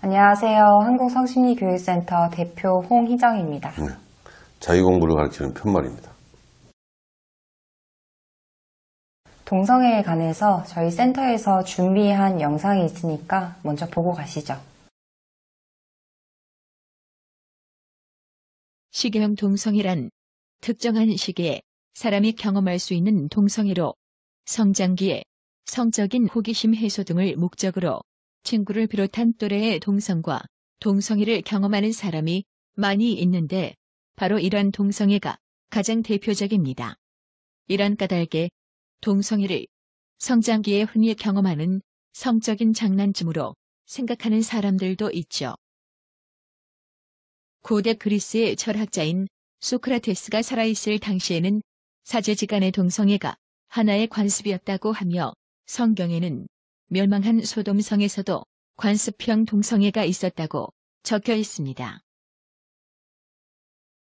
안녕하세요. 한국성심리교육센터 대표 홍희정입니다. 자유공부를 가르치는 편말입니다. 동성애에 관해서 저희 센터에서 준비한 영상이 있으니까 먼저 보고 가시죠. 시계형 동성애란 특정한 시기에 사람이 경험할 수 있는 동성애로 성장기에 성적인 호기심 해소 등을 목적으로 친구를 비롯한 또래의 동성과 동성애를 경험하는 사람이 많이 있는데 바로 이런 동성애가 가장 대표적입니다. 이런 까닭에 동성애를 성장기에 흔히 경험하는 성적인 장난쯤으로 생각하는 사람들도 있죠. 고대 그리스의 철학자인 소크라테스가 살아있을 당시에는 사제지간의 동성애가 하나의 관습이었다고 하며 성경에는 멸망한 소돔성에서도 관습형 동성애가 있었다고 적혀 있습니다.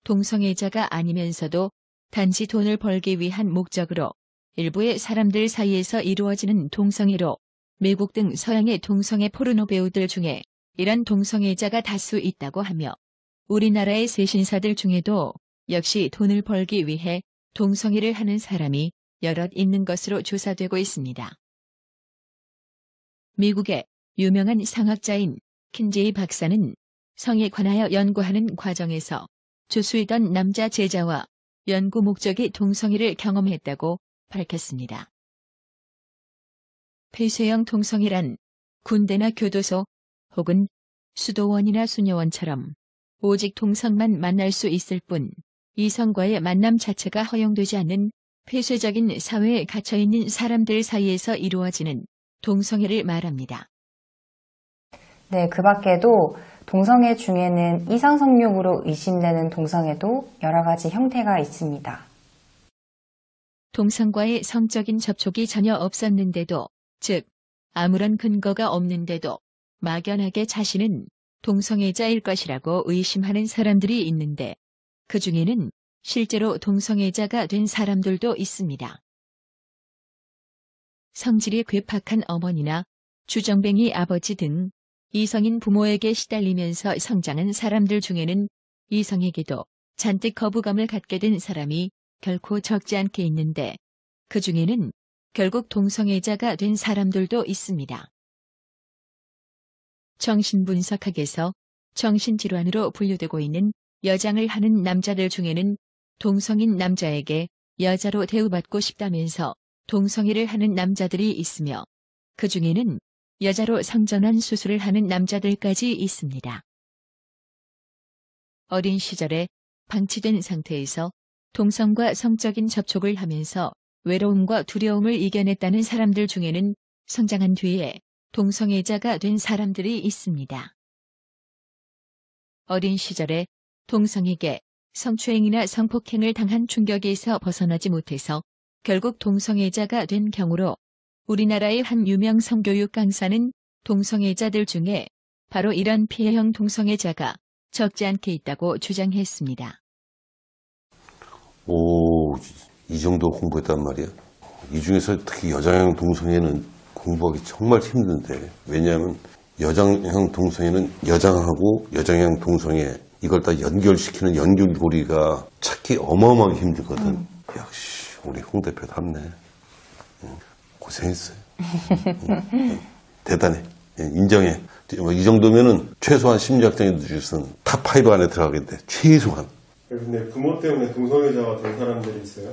동성애자가 아니면서도 단지 돈을 벌기 위한 목적으로 일부의 사람들 사이에서 이루어지는 동성애로 미국 등 서양의 동성애 포르노 배우들 중에 이런 동성애자가 다수 있다고 하며 우리나라의 세신사들 중에도 역시 돈을 벌기 위해 동성애를 하는 사람이 여럿 있는 것으로 조사되고 있습니다. 미국의 유명한 상학자인 킨제이 박사는 성에 관하여 연구하는 과정에서 조수이던 남자 제자와 연구 목적이 동성애를 경험했다고 밝혔습니다. 폐쇄형 동성애란 군대나 교도소 혹은 수도원이나 수녀원처럼 오직 동성만 만날 수 있을 뿐 이성과의 만남 자체가 허용되지 않는 폐쇄적인 사회에 갇혀있는 사람들 사이에서 이루어지는 동성애를 말합니다. 네, 그 밖에도 동성애 중에는 이상성욕으로 의심되는 동성애도 여러 가지 형태가 있습니다. 동성과의 성적인 접촉이 전혀 없었는데도, 즉 아무런 근거가 없는데도 막연하게 자신은 동성애자일 것이라고 의심하는 사람들이 있는데 그 중에는 실제로 동성애자가 된 사람들도 있습니다. 성질이 괴팍한 어머니나 주정뱅이 아버지 등 이성인 부모에게 시달리면서 성장한 사람들 중에는 이성에게도 잔뜩 거부감을 갖게 된 사람이 결코 적지 않게 있는데 그 중에는 결국 동성애자가 된 사람들도 있습니다. 정신분석학에서 정신질환으로 분류되고 있는 여장을 하는 남자들 중에는 동성인 남자에게 여자로 대우받고 싶다면서 동성애를 하는 남자들이 있으며 그 중에는 여자로 성전환 수술을 하는 남자들까지 있습니다. 어린 시절에 방치된 상태에서 동성과 성적인 접촉을 하면서 외로움과 두려움을 이겨냈다는 사람들 중에는 성장한 뒤에 동성애자가 된 사람들이 있습니다. 어린 시절에 동성에게 성추행이나 성폭행을 당한 충격에서 벗어나지 못해서 결국 동성애자가 된 경우로 우리나라의 한 유명 성교육 강사는 동성애자들 중에 바로 이런 피해형 동성애자가 적지 않게 있다고 주장했습니다. 오, 이 정도 공부했단 말이야. 이 중에서 특히 여장형 동성애는 공부하기 정말 힘든데, 왜냐하면 여장형 동성애는 여장하고 여장형 동성애 이걸 다 연결시키는 연결고리가 찾기 어마어마하게 힘들거든. 역시 우리 홍 대표 답네. 고생했어요. 대단해. 인정해. 이 정도면은 최소한 심리학적인 주스는 탑5 안에 들어가겠대. 최소한. 근데 부모 때문에 동성애자가 된 사람들이 있어요?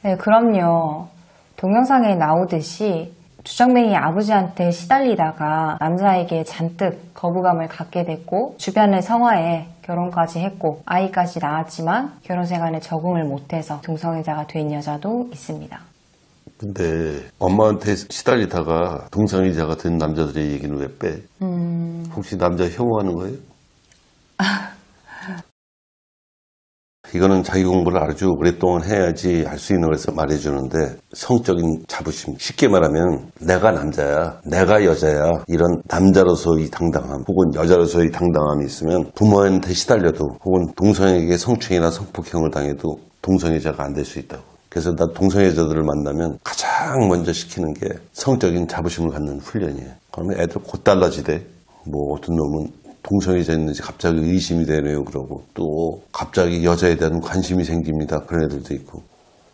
네, 그럼요. 동영상에 나오듯이 주정뱅이 아버지한테 시달리다가 남자에게 잔뜩 거부감을 갖게 됐고 주변의 성화에 결혼까지 했고 아이까지 낳았지만 결혼 생활에 적응을 못해서 동성애자가 된 여자도 있습니다. 근데 엄마한테 시달리다가 동성애자가 된 남자들의 얘기는 왜 빼? 혹시 남자 혐오하는 거예요? 이거는 자기 공부를 아주 오랫동안 해야지 알 수 있는 거에서 말해주는데 성적인 자부심, 쉽게 말하면 내가 남자야, 내가 여자야 이런 남자로서의 당당함 혹은 여자로서의 당당함이 있으면 부모한테 시달려도 혹은 동성에게 성추행이나 성폭행을 당해도 동성애자가 안 될 수 있다고. 그래서 나 동성애자들을 만나면 가장 먼저 시키는 게 성적인 자부심을 갖는 훈련이에요. 그러면 애들 곧 달라지대. 뭐 어떤 놈은 동성애자 있는지 갑자기 의심이 되네요 그러고 또 갑자기 여자에 대한 관심이 생깁니다 그런 애들도 있고.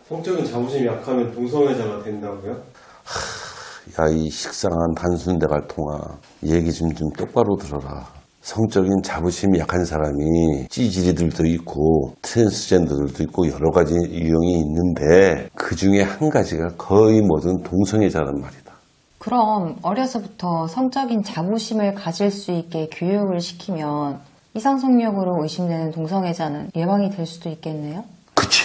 성적인 자부심이 약하면 동성애자가 된다고요? 야 이 식상한 단순 대갈통아 얘기 좀 똑바로 들어라. 성적인 자부심이 약한 사람이 찌질이들도 있고 트랜스젠더들도 있고 여러 가지 유형이 있는데 그 중에 한 가지가 거의 모든 동성애자란 말이다. 그럼 어려서부터 성적인 자부심을 가질 수 있게 교육을 시키면 이상성욕으로 의심되는 동성애자는 예방이 될 수도 있겠네요? 그치.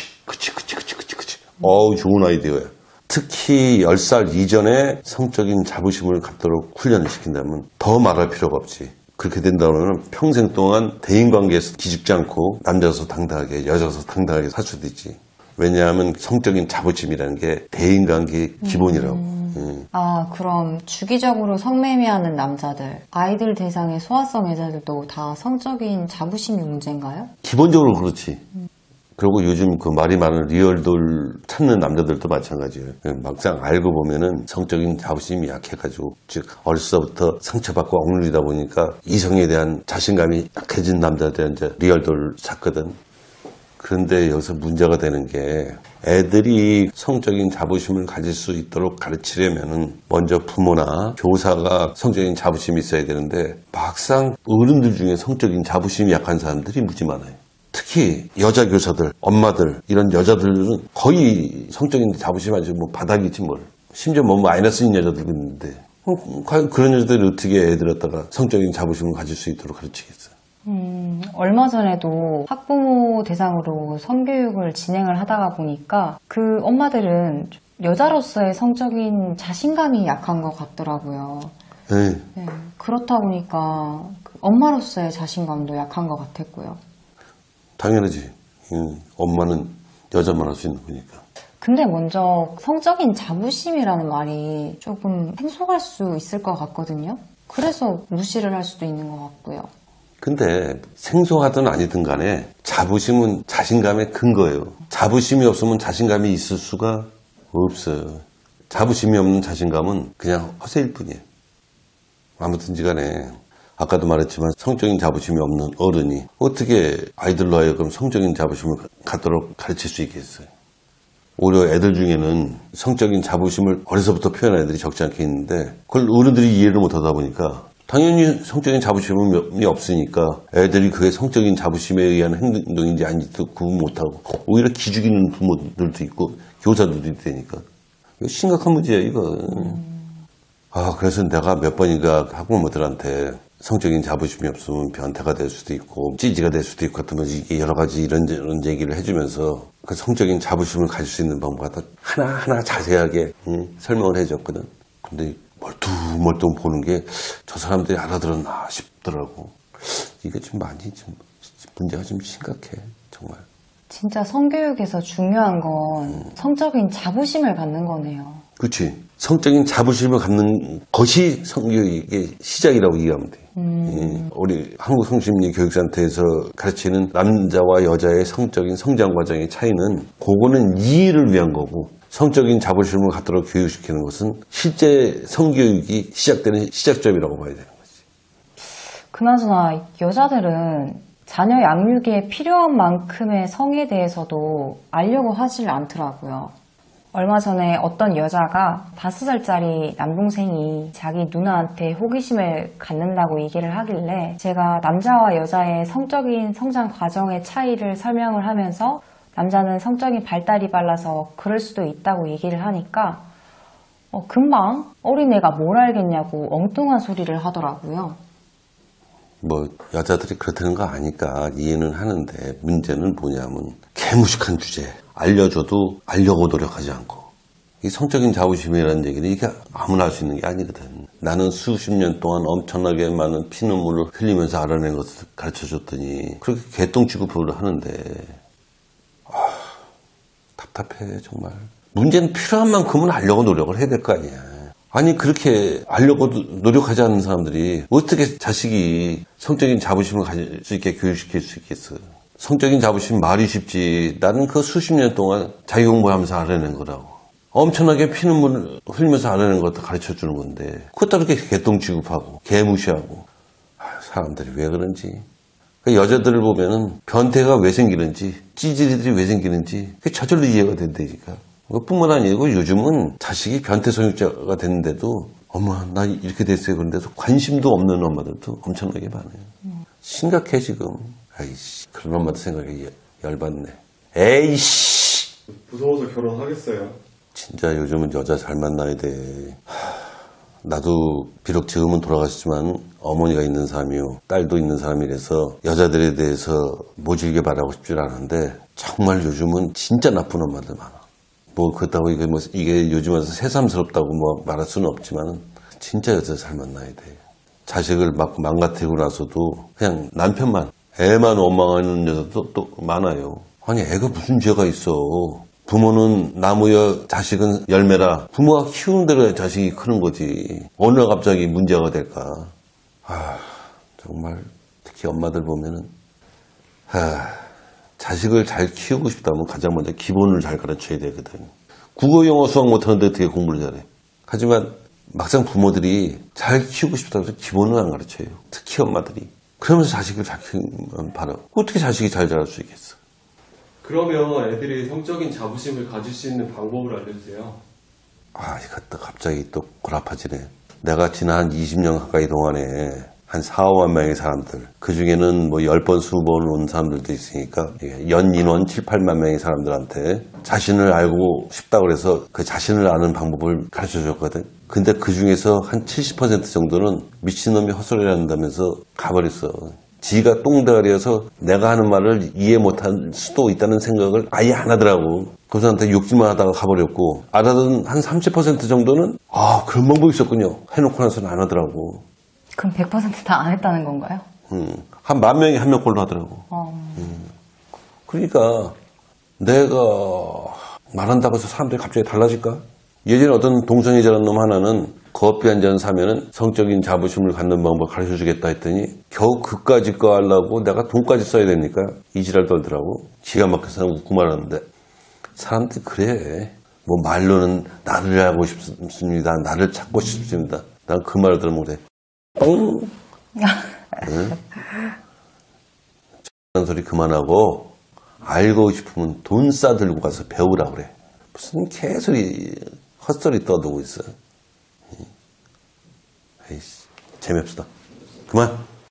어우, 좋은 아이디어야. 특히 10살 이전에 성적인 자부심을 갖도록 훈련을 시킨다면 더 말할 필요가 없지. 그렇게 된다면 평생 동안 대인관계에서 기죽지 않고 남자로서 당당하게 여자로서 당당하게 살 수도 있지. 왜냐하면 성적인 자부심이라는 게 대인관계의 기본이라고. 아, 그럼 주기적으로 성매매하는 남자들, 아이들 대상의 소아성 애자들도 다 성적인 자부심이 문제인가요? 기본적으로 그렇지. 그리고 요즘 그 말이 많은 리얼돌 찾는 남자들도 마찬가지예요. 막상 알고 보면은 성적인 자부심이 약해가지고, 즉 어렸을 때부터 상처받고 억눌리다 보니까 이성에 대한 자신감이 약해진 남자들 이제 리얼돌 찾거든. 그런데 여기서 문제가 되는 게 애들이 성적인 자부심을 가질 수 있도록 가르치려면은 먼저 부모나 교사가 성적인 자부심이 있어야 되는데 막상 어른들 중에 성적인 자부심이 약한 사람들이 무지 많아요. 특히 여자 교사들, 엄마들 이런 여자들은 거의 성적인 자부심 아주 뭐 바닥이지 뭘. 심지어 뭐 마이너스인 여자들도 있는데 과연 그런 여자들이 어떻게 애들 갖다가 성적인 자부심을 가질 수 있도록 가르치겠어요? 얼마 전에도 학부모 대상으로 성교육을 진행을 하다가 보니까 그 엄마들은 여자로서의 성적인 자신감이 약한 것 같더라고요. 네, 그렇다 보니까 그 엄마로서의 자신감도 약한 것 같았고요. 당연하지. 엄마는 여자만 할 수 있는 거니까. 근데 먼저 성적인 자부심이라는 말이 조금 생소할 수 있을 것 같거든요. 그래서 무시를 할 수도 있는 것 같고요. 근데 생소하든 아니든 간에 자부심은 자신감의 근거예요. 자부심이 없으면 자신감이 있을 수가 없어요. 자부심이 없는 자신감은 그냥 허세일 뿐이에요. 아무튼지 간에 아까도 말했지만 성적인 자부심이 없는 어른이 어떻게 아이들로 하여금 성적인 자부심을 갖도록 가르칠 수 있겠어요. 오히려 애들 중에는 성적인 자부심을 어려서부터 표현하는 애들이 적지 않게 있는데 그걸 어른들이 이해를 못하다 보니까 당연히 성적인 자부심이 없으니까 애들이 그게 성적인 자부심에 의한 행동인지 아닌지도 구분 못하고 오히려 기죽이는 부모들도 있고 교사들도 있다니까. 이거 심각한 문제야 이거. 그래서 내가 몇 번인가 학부모들한테 성적인 자부심이 없으면 변태가 될 수도 있고 찌지가 될 수도 있고 같으면 이게 여러 가지 이런 얘기를 해주면서 그 성적인 자부심을 가질 수 있는 방법을 하나하나 자세하게 설명을 해줬거든. 근데 멀뚱멀뚱 보는 게 저 사람들이 알아들었나 싶더라고. 이게 좀 많이 좀 문제가 좀 심각해 정말. 진짜 성교육에서 중요한 건 성적인 자부심을 갖는 거네요. 그렇지. 성적인 자부심을 갖는 것이 성교육의 시작이라고 이해하면 돼. 우리 한국성심리교육센터에서 가르치는 남자와 여자의 성적인 성장 과정의 차이는 그거는 이해를 위한 거고 성적인 자부심을 갖도록 교육시키는 것은 실제 성교육이 시작되는 시작점이라고 봐야 되는 거지. 그나저나 여자들은 자녀 양육에 필요한 만큼의 성에 대해서도 알려고 하질 않더라고요. 얼마 전에 어떤 여자가 5살짜리 남동생이 자기 누나한테 호기심을 갖는다고 얘기를 하길래 제가 남자와 여자의 성적인 성장 과정의 차이를 설명을 하면서 남자는 성적인 발달이 빨라서 그럴 수도 있다고 얘기를 하니까 금방 어린애가 뭘 알겠냐고 엉뚱한 소리를 하더라고요. 뭐 여자들이 그렇다는 거 아니까 이해는 하는데 문제는 뭐냐면 개무식한 주제. 알려줘도 알려고 노력하지 않고. 이 성적인 자부심이라는 얘기는 이게 아무나 할 수 있는 게 아니거든. 나는 수십 년 동안 엄청나게 많은 피눈물을 흘리면서 알아낸 것을 가르쳐줬더니 그렇게 개똥 취급을 하는데 답답해 정말. 문제는 필요한 만큼은 알려고 노력을 해야 될 거 아니야. 아니 그렇게 알려고 노력하지 않는 사람들이 어떻게 자식이 성적인 자부심을 가질 수 있게 교육시킬 수 있겠어. 성적인 자부심 말이 쉽지. 나는 그 수십 년 동안 자기 공부하면서 알아낸 거라고. 엄청나게 피눈물 흘리면서 알아낸 것도 가르쳐주는 건데 그것도 이렇게 개똥 취급하고 개무시하고 사람들이 왜 그런지. 여자들을 보면은 변태가 왜 생기는지, 찌질이들이 왜 생기는지 그게 저절로 이해가 된다니까. 그뿐만 아니고 요즘은 자식이 변태 성육자가 됐는데도 엄마 나 이렇게 됐어요. 그런데도 관심도 없는 엄마들도 엄청나게 많아요. 심각해 지금. 아이씨 그런 엄마들 생각이 열받네. 에이씨 무서워서 결혼하겠어요? 진짜 요즘은 여자 잘 만나야 돼. 나도 비록 지금은 돌아가셨지만 어머니가 있는 사람이요 딸도 있는 사람이라서 여자들에 대해서 모질게 말하고 싶지 않은데 정말 요즘은 진짜 나쁜 엄마들 많아. 뭐 그렇다고 이게 요즘 와서 새삼스럽다고 뭐 말할 수는 없지만 진짜 여자 잘 만나야 돼. 자식을 막 망가뜨리고 나서도 그냥 남편만 애만 원망하는 여자도 또 많아요. 아니 애가 무슨 죄가 있어. 부모는 나무여 자식은 열매라. 부모가 키우는 대로 자식이 크는 거지. 어느 날 갑자기 문제가 될까. 정말 특히 엄마들 보면은 자식을 잘 키우고 싶다면 가장 먼저 기본을 잘 가르쳐야 되거든. 국어, 영어, 수학 못하는데 어떻게 공부를 잘해. 하지만 막상 부모들이 잘 키우고 싶다고 해서 기본을 안 가르쳐요. 특히 엄마들이. 그러면서 자식을 잘 키우면 바로 어떻게 자식이 잘 자랄 수 있겠어. 그러면 애들이 성적인 자부심을 가질 수 있는 방법을 알려주세요. 이것도 갑자기 또 고라파지네. 내가 지난 20년 가까이 동안에 한 4, 5만 명의 사람들, 그 중에는 뭐 10번, 20번 온 사람들도 있으니까, 연 인원 7, 8만 명의 사람들한테 자신을 알고 싶다고 그래서 그 자신을 아는 방법을 가르쳐 줬거든. 근데 그 중에서 한 70% 정도는 미친놈이 헛소리를 한다면서 가버렸어. 지가 똥대가리여서 내가 하는 말을 이해 못할 수도 있다는 생각을 아예 안 하더라고. 그 사람한테 욕짓만 하다가 가버렸고, 알아듣는 한 30% 정도는 그런 방법이 있었군요. 해놓고 나서는 안 하더라고. 그럼 100% 다 안 했다는 건가요? 한 10,000명이 한 명꼴로 하더라고. 그러니까 내가 말한다고 해서 사람들이 갑자기 달라질까? 예전에 어떤 동성애자라는 놈 하나는 커피 한 잔 사면은 성적인 자부심을 갖는 방법 가르쳐 주겠다 했더니 겨우 그까짓 거 하려고 내가 돈까지 써야 되니까 이지랄 떨더라고. 기가 막혀서 웃고 말하는데 사람들이 그래. 뭐 말로는 나를 알고 싶습니다. 나를 찾고 싶습니다. 난 그 말을 들으면 그래. 응? 그런 소리 그만하고 알고 싶으면 돈 싸들고 가서 배우라 그래. 무슨 개소리 헛소리 떠들고 있어. 에이씨 재미없다. 그만.